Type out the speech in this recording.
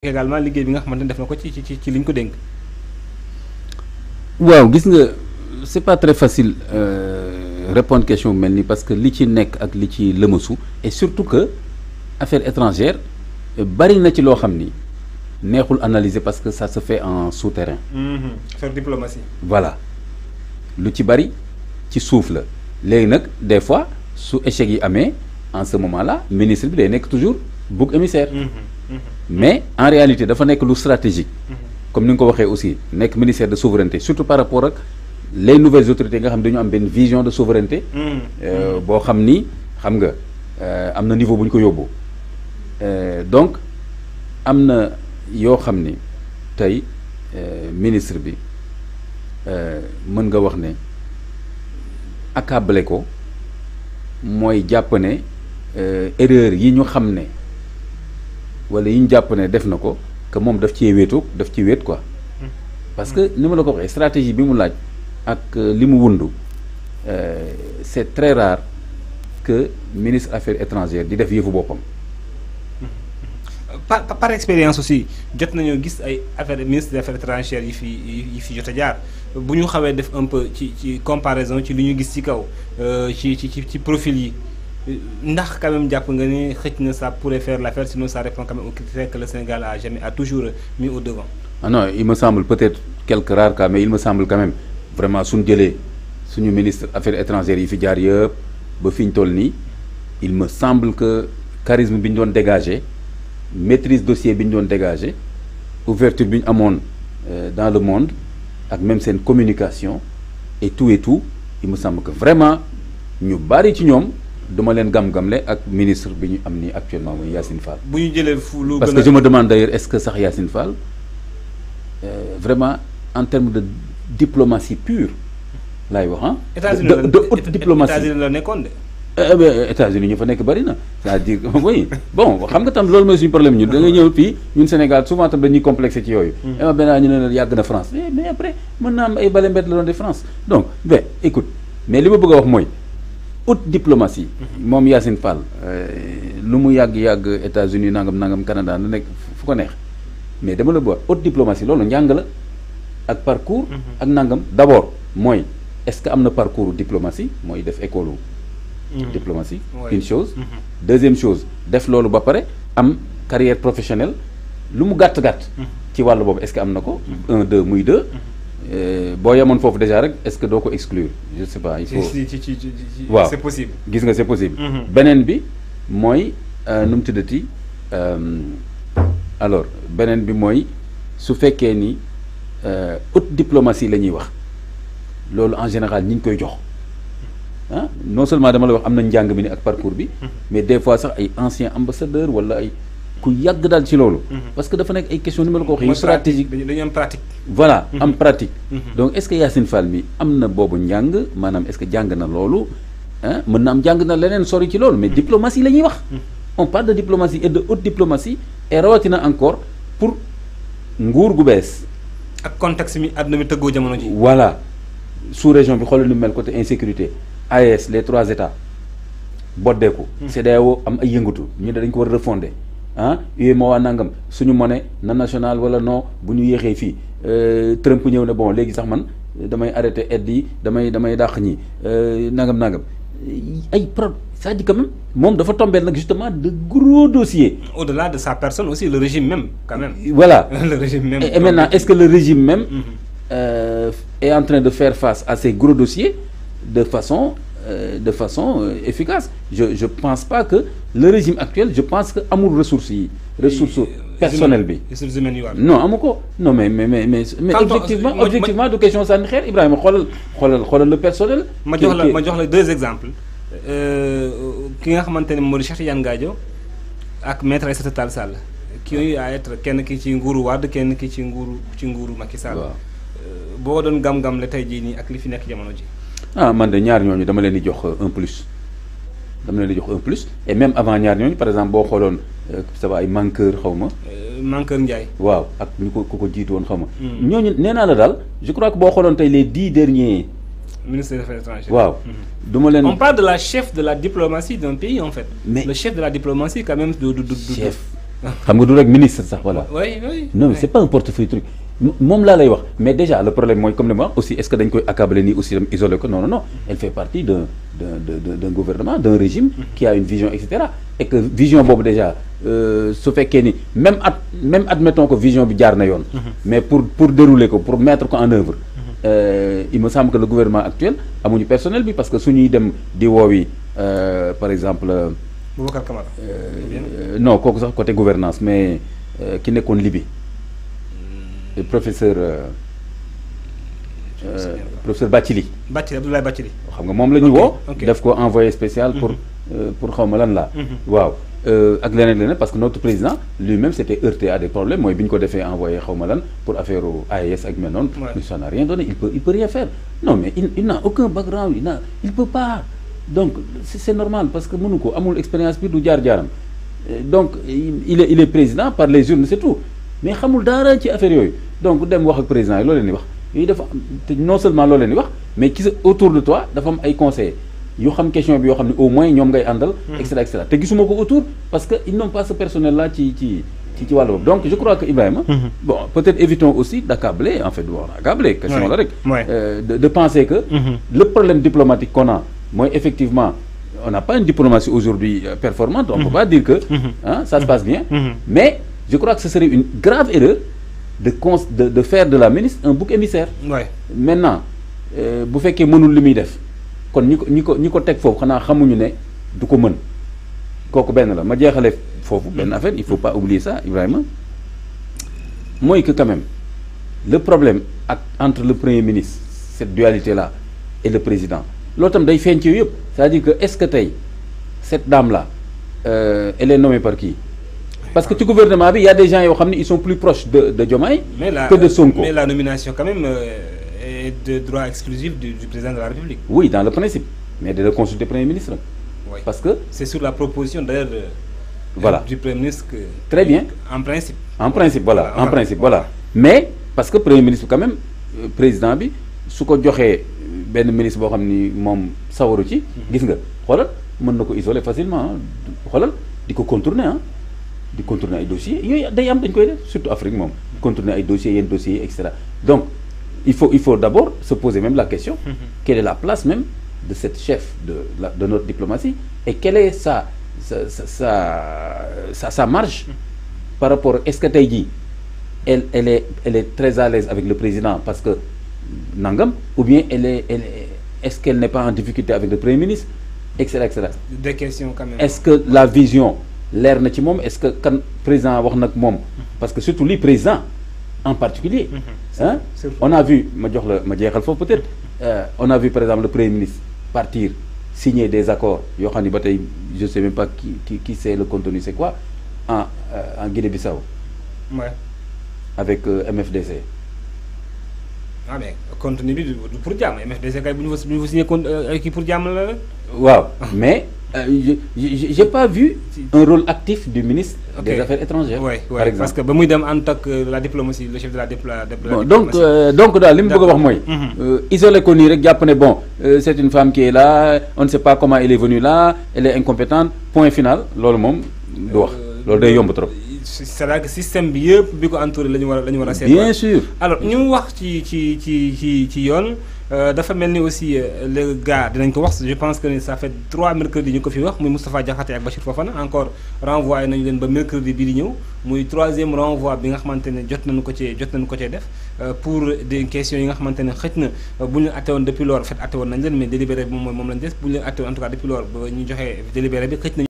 également liggéey bi nga xamante ne def na ko ci liñ ko dénk. waaw gis nga c'est pas très facile répondre question mel ni parce que li ci nekk ak li ci lëmasu et surtout que affaires étrangères bari na ci loo xam ni neexul analyser parce que ça se fait en souterrain. faire diplomatie. voilà lu ci bari ci suuf la léegi nag des fois su échec yi amee en ce moment là ministre bi day nekk toujours bouc émissaire. mais en réalité dafa nekk lu stratégique. comme ni nga ko waxee aussi nekk ministère de souveraineté surtout par rapport ak les nouvelles autorités nga xam dañu am benn vision de souveraineté. boo xam ni xam nga am na niveau bu ñu ko yóbbu. donc am na yoo xam ni tey ministre bi mën nga wax ne accablé ko mooy jàpp ne erreur yi ñu xam ne wala yi ñu jàpp ne def na ko que moom daf ci wéetu daf ci wéet quoi. parce que ni ma la ko waxee stratégie bi mu laaj ak li mu wundu c'est très rare que ministre affaires étrangères di def yëfu boppam. par expérience aussi jot nañoo gis ay affaires ministre des affaires étrangères yi fi jot a jaar bu ñu xawee def un peu ci comparaison ci li ñu gis ci kaw ci profil yi ndax quand même jàpp nga ni xëj na ça pourrait faire l'affaire sinon ça répond quand même au critère que le Sénégal a toujours mis au devant. ah non il me semble peut-être quelques rares cas mais il me semble quand même vraiment suñu jëlee suñu ministre affaires étrangères yi fi jaar yëpp ba fi ñu toll nii il me semble que charisme bi ñu doon dégager maîtrise dossier bi ñu doon dégager ouverture bi ñu amoon dans le monde ak même seen communication et tout il me semble que vraiment ñu bari ci ñoom duma leen gam-gamle ak ministre bi ñu am nii actuellement mooy Yacine Fall. bu ñu jëlee lu parce que je me demande d'ailleurs est-ce que sax Yacine Fall vraiment en termes de diplomatie pure laay wax ah. de haute diplomatie États-Unis la nekkoon de. États-Unis ñu fa nekk bari na c'est-à-dire oui bon xam nga tam loolu mooy suñu problème ñun da ngay ñëw fii ñun Sénégal souvent tam dañuy complexé ci yooyu. benn ñu ne la yàgg na France mais après mën naa am ay bale mbett la doon de France donc ben écoute mais li ma bëgg a wax mooy. haute diplomatie moom Yacine Fall lu mu yàgg États-Unis nangam Canada na nekk fu ko neex mais dama la bëgg haute diplomatie loolu njàng la ak parcours ak nangam d'abord mooy est-ce que am na parcours diplomatie mooy def école diplomatie une chose deuxième chose def loolu ba pare am carrière professionnelle lu mu gàtt ci wàllu boobu est-ce que am na ko 1 2 muy 2 boo yemoon foofu déjà rek est-ce que doo ko exclure je sais pas il faut waaw c'est possible gis nga c'est possible beneen bi mooy nu mu tuddati alors beneen bi mooy su fekkee ni haute diplomatie la ñuy wax loolu en général ñi ñu koy jox ah non seulement dama la wax am na njàng bi ni ak parcours bi mais des fois sax ay anciens ambassadeurs wala ay ku yàgg daal ci loolu parce que dafa nekk ay question ni ma la ko waxee yu stratégique dañu am pratique voilà am pratique donc est-ce que Yacine Fall mi am na boobu njàng maanaam est-ce que jàng na loolu ah mën na am jàng na leneen sori ci loolu mais diplomatie la ñuy wax on parle de diplomatie et de haute diplomatie et rawatina encore pour nguur gu bees ak contexte mi àdduna mi tëggoo jamono ji voilà sous région bi xoolal ni mel côté insécurité AES les 3 états boddeeku CEDEAO am ay yëngatu ñu dañ ko war a refonder UEMOA nangam suñu monnaie na national wala non bu ñu yéexee fii Trump ñëw ne bon léegi sax man damay arrêter aide yi damay dàq ñi nangam ay c'est-à-dire quand même moom dafa tombé nag justement de gros dossiers. Au-delà de sa personne aussi le régime même quand même. Voilà le régime même. Et maintenant est-ce que le régime même est en train de faire face à ces gros dossiers de façon efficace je pense pas que le régime actuel je pense que amul ressources personnelles bi non amu ko non mais objectivement du question sànni xeer Ibrahima xoolal le personnel ma jox la 2 exemples ki nga xamante ne moo di Cheikh Tidiane Gadio ak maître Aïssata Tall Sall kii à être kenn ki ci nguuru Wade kenn ki ci nguuru Macky Sall boo doon gam-gam la tey jii nii ak li fi nekk jamono ji man de ñaar ñooñu dama leen di jox un plus et même avant ñaar ñooñu par exemple boo xooloon ça va ay Mankeur xaw ma. Mankeur Ndiaye. waaw ak ñu ko jiitu woon xaw ma. ñooñu nee naa la daal je crois que boo xooloon tey les 10 derniers. ministre des Affaires étrangères. waaw du ma leen. on parle de la chef de la diplomatie d'un pays en fait. mais le chef de la diplomatie quand même du chef xam nga du rek ministre sax voilà. oui oui non c'est pas un portefeuille truc moom laa lay wax mais déjà le problème mooy comme ni ma wax aussi est-ce que dañ koy accabler nii aussi isolé ko non non non elle fait partie d'un gouvernement d'un régime qui a une vision et cetera et que vision boobu déjà su fekkee ni même admettons que vision bi jaar na yoon mais pour dérouler ko pour mettre ko en œuvre il me semble que le gouvernement actuel amuñu personnel bi parce que suñuy dem di woowi par exemple Boubacar Camara non kooku sax côté gouvernance mais ki nekkoon Libye professeur Bathily Abdoulaye Bathily xam nga moom la ñu woo def ko envoyé spécial pour xaw ma lan la waaw ak leneen parce que notre président lui-même s'était heurté à des problèmes mooy bi ñu ko defee envoyé xaw ma lan pour affaire AES ak mel noonu mais ça n'a rien donné il peut rien faire non mais il n'a aucun background il peut pas donc c'est normal parce que mënu ko amul expérience bi du jaar-jaaram donc il est président par les urnes c'est tout mais xamul dara ci affaire yooyu donc dem wax ak président yi loo leen di wax yooyu dafa non seulement loo leen di wax mais ci autour de toi dafa am ay conseillers yu xam question bi yoo xam ne au moins ñoom ngay àndal et cetera te gisuma ko autour parce que ils n'ont pas ce personnel là ci wàllu boobu donc je crois que Ibrahima bon peut-être évitons aussi d'accabler en fait accabler question la rek de penser que le problème diplomatique qu'on a mooy effectivement on n'a pas une diplomatie aujourd'hui performante on peut pas dire que ça se passe bien mais je crois que ce serait une grave erreur de faire de la ministre un bouc émissaire. Maintenant bu fekkee mënul li muy def kon ñi ko teg foofu xanaa xamuñu ne du ko mën kooku benn la ma jeexale foofu benn affaire il faut pas oublier ça Ibrahima mooy que quand même le problème entre le premier ministre cette dualité là et le président loolu tam day feeñ ci yëpp c'est-à-dire que est-ce que tey cette dame là elle est nommée par qui? Parce que le gouvernement, il y a des gens qui sont plus proches de Diomaye que de Sonko. Mais la nomination, quand même, est de droit exclusif du président de la République. Oui, dans le principe. Mais de le consulter le Premier ministre. Oui. Parce que... C'est sur la proposition, d'ailleurs, du Premier ministre que... Très bien. En principe. En principe, voilà. En principe, voilà. Mais, parce que le Premier ministre, quand même, le président, si on a un ministre qui est sawaru gis nga xolal mën nako isoler facilement xolal diko contourner di contourner ay dossiers yooyu day am dañ koy def surtout Afrique moom contourner ay dossiers yenn dossiers etc. Donc il faut d'abord se poser même la question quelle est la place même de cette chef de notre diplomatie et quelle est sa marge par rapport est-ce que tey jii elle est très à l'aise avec le président parce que nangam ou bien est-ce qu'elle n'est pas en difficulté avec le Premier ministre etc. Des questions quand même. Est-ce que la vision leer na ci moom est-ce que kan président wax nag moom parce que surtout lui président en particulier on a vu ma jeexal foofu peut-être on a vu par exemple le Premier ministre partir signer des accords yoo xam ni ba tey je sais même pas qui sait le contenu c'est quoi en Guinée-Bissau avec MFDC. Ah mais contenu bi pour jàmm MFDC kay bu ñu fa signé kii pour jàmm la. waaw mais j'ai pas vu un rôle actif du ministre des Affaires étrangères. Oui, par exemple parce que ba muy dem en tant que la diplomatie le chef de la diplomatie. Bon, donc daal li mu bëgg a wax mooy. isolé ko nii rek jàpp ne bon c'est une femme qui est là on ne sait pas comment elle est venue là elle est incompétente point final loolu moom du wax loolu day yomb trop. C'est-à-dire que système bi yëpp bi ko entouré la ñu war a seet. Bien sûr. Alors ñu wax ci yoon dafa mel ni aussi le gars dinañ ko wax je pense que ça fait 3 mercredis ñu ko fi wax muy Moustapha Diakhaté ak Bachir Fofana encore renvoyé nañu leen ba mercredi bii di ñëw muy 3e renvoi bi nga xamante ne jot nañu ko cee def pour des questions yi nga xamante ne xëj na bu ñu atte woon depuis lors atte woon nañ leen mais délibéré bi moom lañ des bu ñu leen atte woon en tout cas depuis lors ba ñu joxee délibéré bi xëj na